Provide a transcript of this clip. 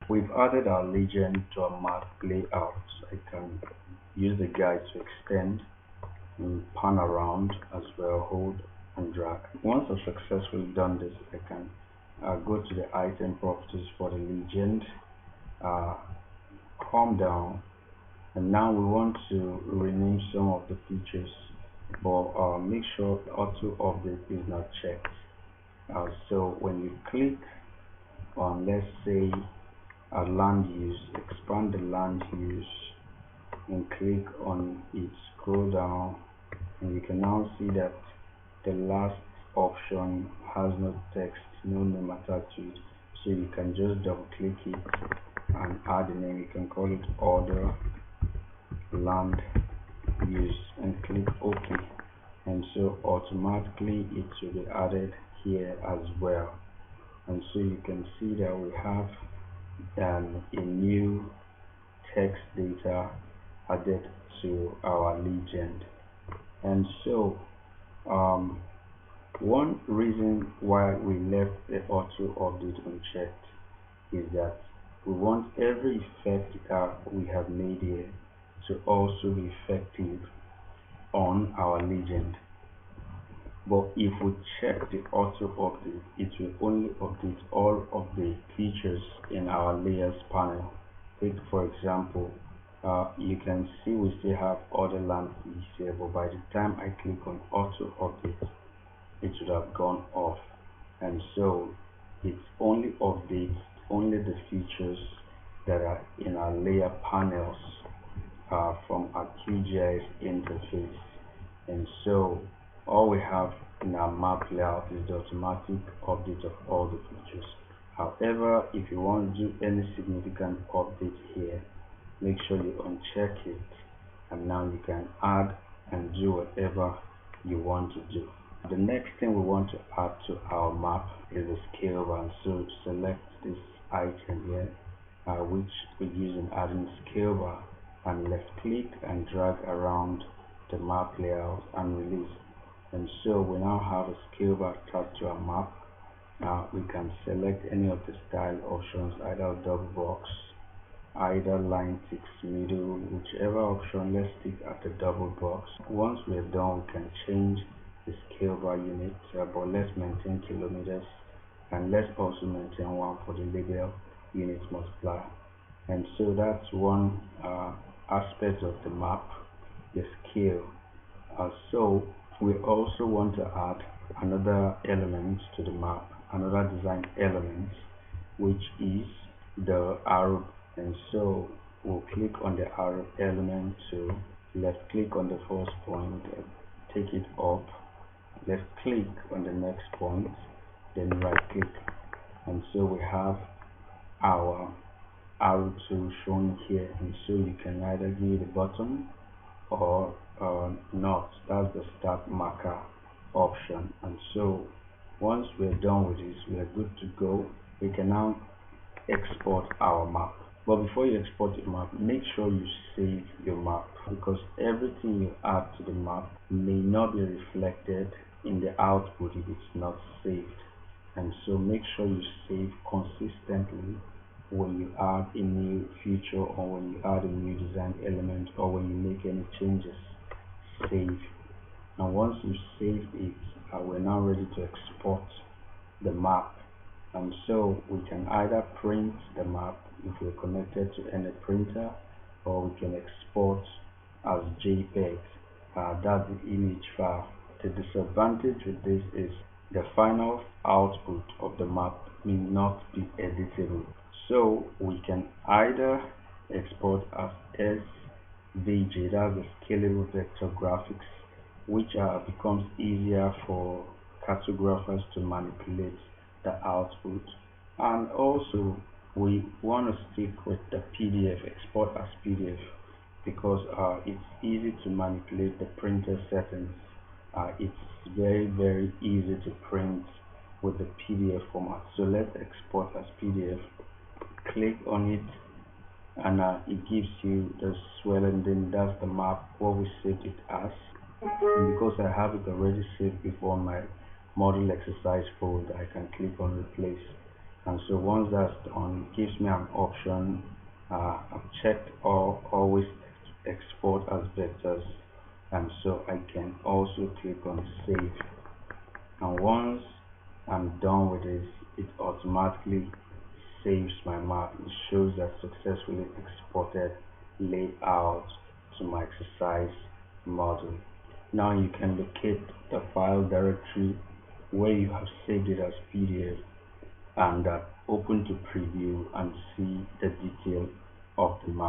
We've added our legend to our map layout. I can use the guide to extend and pan around as well, hold and drag. Once I've successfully done this, I can go to the item properties for the legend, uh, calm down, and now we want to rename some of the features, but make sure auto update is not checked. So when you click on, let's say, land use, expand the land use and click on it, scroll down, and you can now see that the last option has no text, no name attached to it. So you can just double click it and add a name. You can call it order land use and click OK, and so automatically it will be added here as well. And so you can see that we have a new text data added to our legend. And so one reason why we left the auto update unchecked is that we want every effect we have made here to also be effective on our legend. But if we check the auto update, it will only update all of the features in our layers panel. Take for example, you can see we still have other land fees here, but by the time I click on auto update, it should have gone off, and so it only updates only the features that are in our layer panels from our QGIS interface. And so all we have in our map layout is the automatic update of all the features. However, if you want to do any significant update here, make sure you uncheck it, and now you can add and do whatever you want to do. The next thing we want to add to our map is a scale bar. So select this item here, which we use in adding scale bar, and left click and drag around the map layout and release. And so we now have a scale bar attached to our map. Now we can select any of the style options, either double box, either line ticks middle, whichever option. Let's stick at the double box. Once we're done, we can change the scale bar unit, but let's maintain kilometers, and let's also maintain one for the label unit multiplier. And so that's one aspect of the map, the scale. So we also want to add another element to the map, another design element, which is the arrow. And so we'll click on the arrow element to left click on the first point, take it up, left click on the next point, then right click. And so we have our arrow tool shown here, and so you can either give it a button or not. That's the start marker option. And so once we're done with this, we are good to go. We can now export our map. But before you export your map, make sure you save your map, because everything you add to the map may not be reflected in the output if it's not saved. And so make sure you save consistently when you add a new feature, or when you add a new design element, or when you make any changes. Save. And once you save it, we're now ready to export the map. And so we can either print the map if we're connected to any printer, or we can export as JPEG. That's the image file. The disadvantage with this is the final output of the map may not be editable. So we can either export as SVG, that's the scalable vector graphics, which becomes easier for cartographers to manipulate the output. And also we want to stick with the PDF, export as PDF, because it's easy to manipulate the printer settings. It's very easy to print with the PDF format. So let's export as PDF. Click on it, and it gives you the swell, and then that's the map what we saved it as. And because I have it already saved before my model exercise folder, I can click on replace, And so once that's done, it gives me an option. I've checked always export as vectors, and so I can also click on save. And once I'm done with this, it automatically saves my map. It shows that successfully exported layout to my exercise model. Now you can locate the file directory where you have saved it as PDF and open to preview and see the detail of the map.